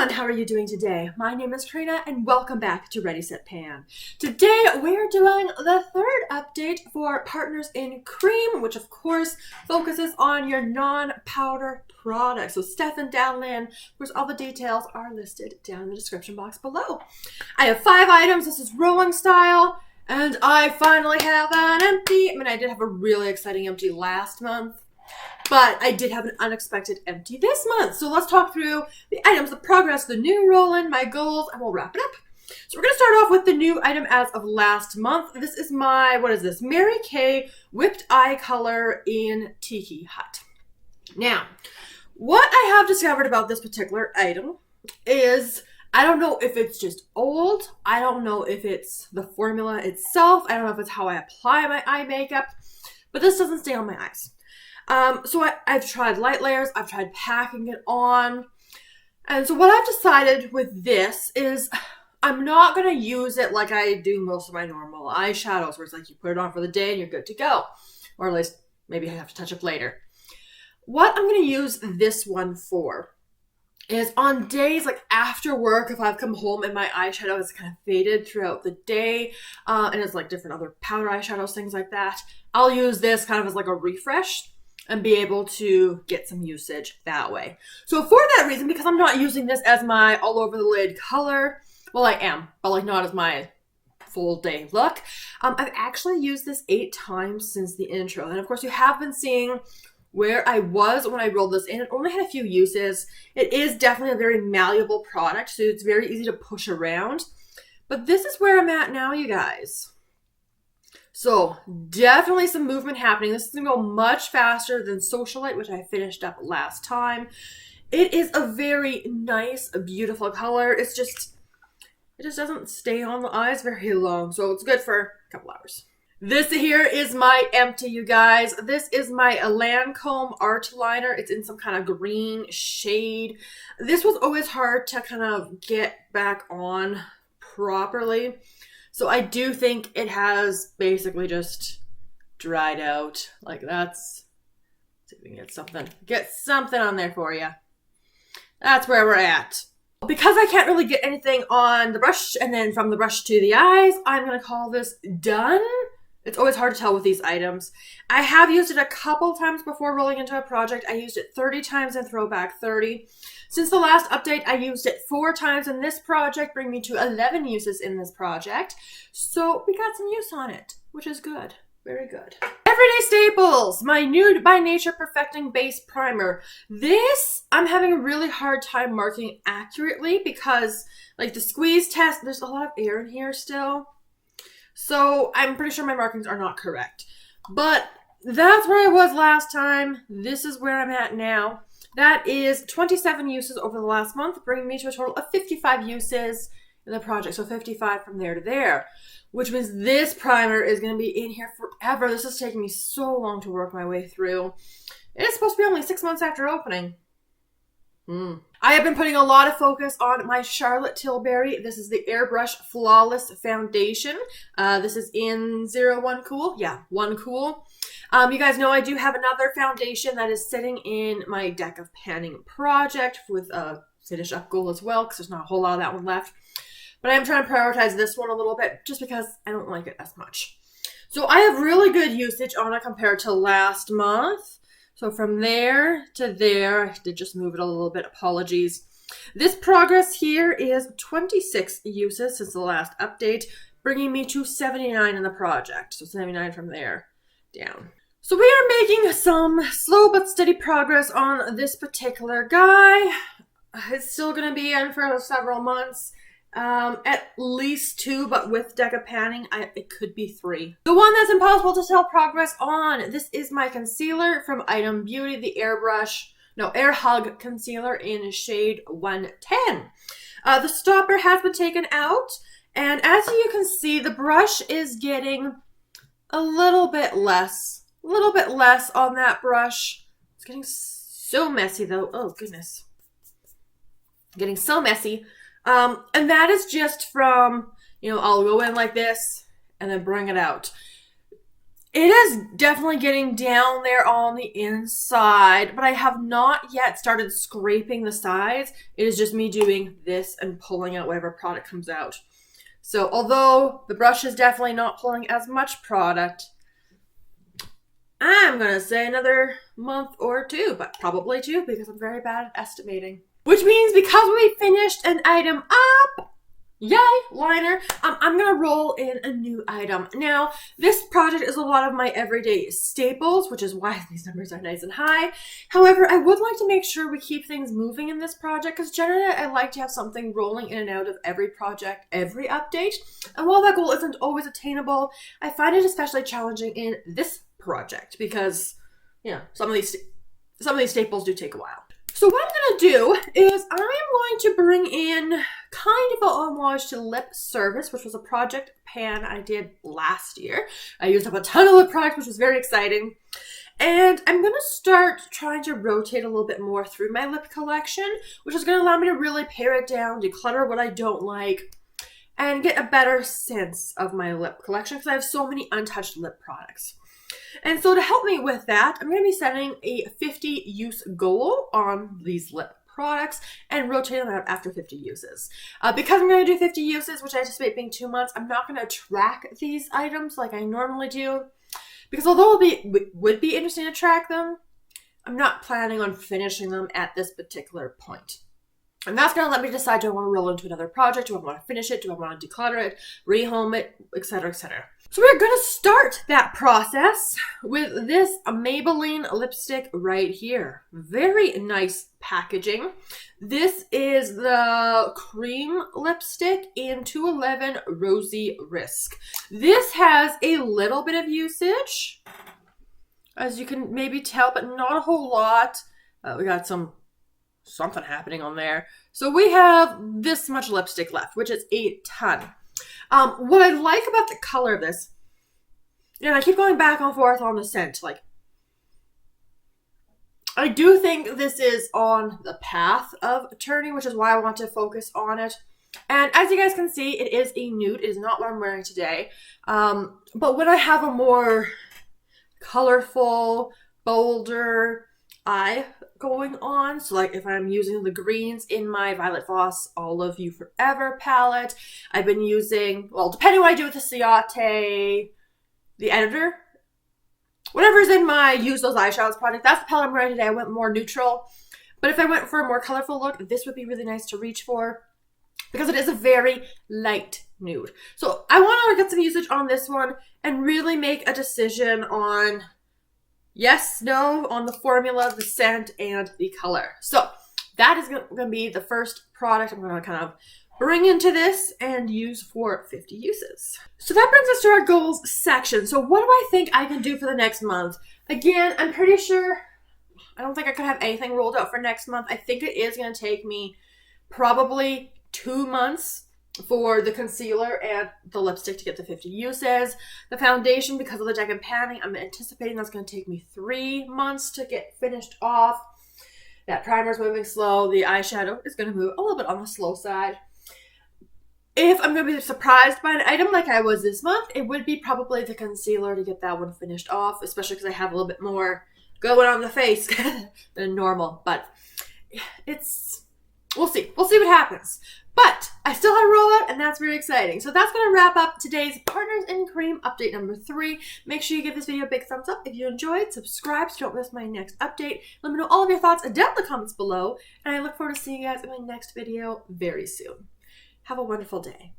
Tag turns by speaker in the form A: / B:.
A: everyone, how are you doing today? My name is Karina and welcome back to Ready Set Pan. Today we're doing the third update for Partners in Cream, which of course focuses on your non-powder products. So Steph and Dallin, of course all the details are listed down in the description box below. I have 5 items, this is rolling style, and I finally have an empty. I mean, I did have a really exciting empty last month, but I did have an unexpected empty this month. So let's talk through the items, the progress, the new roll-in, my goals, and we'll wrap it up. So we're going to start off with the new item as of last month. This is my, what is this? Mary Kay Whipped Eye Color in Tiki Hut. Now, what I have discovered about this particular item is, I don't know if it's just old. I don't know if it's the formula itself. I don't know if it's how I apply my eye makeup, but this doesn't stay on my eyes. So I've tried light layers, I've tried packing it on, and so what I've decided with this is I'm not going to use it like I do most of my normal eyeshadows, where it's like you put it on for the day and you're good to go, or at least maybe I have to touch up later. What I'm going to use this one for is on days like after work, if I've come home and my eyeshadow is kind of faded throughout the day, and it's like different other powder eyeshadows, things like that, I'll use this kind of as like a refresh and be able to get some usage that way. So for that reason, because I'm not using this as my all over the lid color, well I am, but like not as my full day look, I've actually used this 8 times since the intro. And of course you have been seeing where I was when I rolled this in. It only had a few uses. It is definitely a very malleable product, so it's very easy to push around. But this is where I'm at now, you guys. So definitely some movement happening. This is going to go much faster than Socialite, which I finished up last time. It is a very nice, beautiful color. It just doesn't stay on the eyes very long. So it's good for a couple hours. This here is my empty, you guys. This is my Lancome Artliner. It's in some kind of green shade. This was always hard to kind of get back on properly. So I do think it has basically just dried out. Like that's, let's see if we can get something on there for you. That's where we're at. Because I can't really get anything on the brush and then from the brush to the eyes, I'm going to call this done. It's always hard to tell with these items. I have used it a couple times before rolling into a project. I used it 30 times in Throwback 30. Since the last update, I used it 4 times in this project, bringing me to 11 uses in this project. So we got some use on it, which is good. Very good. Everyday staples, my Nude by Nature Perfecting Base Primer. This, I'm having a really hard time marking accurately because like the squeeze test, there's a lot of air in here still. So I'm pretty sure my markings are not correct. But that's where I was last time. This is where I'm at now. That is 27 uses over the last month, bringing me to a total of 55 uses in the project. So 55 from there to there, which means this primer is going to be in here forever. This is taking me so long to work my way through. It's supposed to be only 6 months after opening. I have been putting a lot of focus on my Charlotte Tilbury. This is the Airbrush Flawless Foundation. This is in 01 Cool. Yeah, 1 Cool. You guys know I do have another foundation that is sitting in my deck of panning project with a finish up goal as well, because there's not a whole lot of that one left. But I am trying to prioritize this one a little bit just because I don't like it as much. So I have really good usage on it compared to last month. So from there to there, I did just move it a little bit, apologies. This progress here is 26 uses since the last update, bringing me to 79 in the project. So 79 from there down. So we are making some slow but steady progress on this particular guy. It's still going to be in for several months. At least 2, but with deck of panning, it could be 3. The one that's impossible to tell progress on, this is my concealer from Item Beauty, the Air Hug Concealer in shade 110. The stopper has been taken out, and as you can see, the brush is getting a little bit less on that brush. It's getting so messy though. Oh goodness. Getting so messy. And that is just from, I'll go in like this and then bring it out. It is definitely getting down there on the inside, but I have not yet started scraping the sides. It is just me doing this and pulling out whatever product comes out. So although the brush is definitely not pulling as much product, I'm going to say another month or two, but probably two because I'm very bad at estimating. Which means because we finished an item up, yay, liner, I'm going to roll in a new item. Now, this project is a lot of my everyday staples, which is why these numbers are nice and high. However, I would like to make sure we keep things moving in this project because generally I like to have something rolling in and out of every project, every update. And while that goal isn't always attainable, I find it especially challenging in this project because, you know, some of these staples do take a while. So what I'm going to do is I am going to bring in kind of a homage to lip service, which was a project pan I did last year. I used up a ton of lip product, which was very exciting. And I'm going to start trying to rotate a little bit more through my lip collection, which is going to allow me to really pare it down, declutter what I don't like, and get a better sense of my lip collection because I have so many untouched lip products. And so to help me with that, I'm going to be setting a 50 use goal on these lip products and rotate them out after 50 uses. Because I'm going to do 50 uses, which I anticipate being 2 months, I'm not going to track these items like I normally do. Because although it would be interesting to track them, I'm not planning on finishing them at this particular point. And that's going to let me decide, do I want to roll into another project? Do I want to finish it? Do I want to declutter it, rehome it, etc., etc.? So we're going to start that process with this Maybelline lipstick right here. Very nice packaging. This is the cream lipstick in 211 Rosey Risk. This has a little bit of usage, as you can maybe tell, but not a whole lot. We got something happening on there. So we have this much lipstick left, which is a ton. What I like about the color of this, and I keep going back and forth on the scent, like, I do think this is on the path of turning, which is why I want to focus on it. And as you guys can see, it is a nude. It is not what I'm wearing today. But when I have a more colorful, bolder eye going on, so like if I'm using the greens in my Violet Voss All of You Forever palette, I've been using, well, depending what I do with the Ciate, the editor, whatever's in my Use Those Eyeshadows project, that's the palette I'm wearing today. I went more neutral, but if I went for a more colorful look, this would be really nice to reach for because it is a very light nude. So I want to get some usage on this one and really make a decision on yes, no, on the formula, the scent, and the color. So that is going to be the first product I'm going to kind of bring into this and use for 50 uses. So that brings us to our goals section. So what do I think I can do for the next month? Again, I'm pretty sure, I don't think I could have anything rolled out for next month. I think it is going to take me probably 2 months for the concealer and the lipstick to get to 50 uses. The foundation, because of the deck and panning, I'm anticipating that's going to take me 3 months to get finished off. That primer's moving slow. The eyeshadow is going to move a little bit on the slow side. If I'm going to be surprised by an item like I was this month, it would be probably the concealer to get that one finished off, especially because I have a little bit more going on the face than normal. But we'll see. We'll see what happens. But I still have a rollout, and that's very exciting. So that's going to wrap up today's Partners in Cream update number 3. Make sure you give this video a big thumbs up if you enjoyed. Subscribe so you don't miss my next update. Let me know all of your thoughts down in the comments below. And I look forward to seeing you guys in my next video very soon. Have a wonderful day.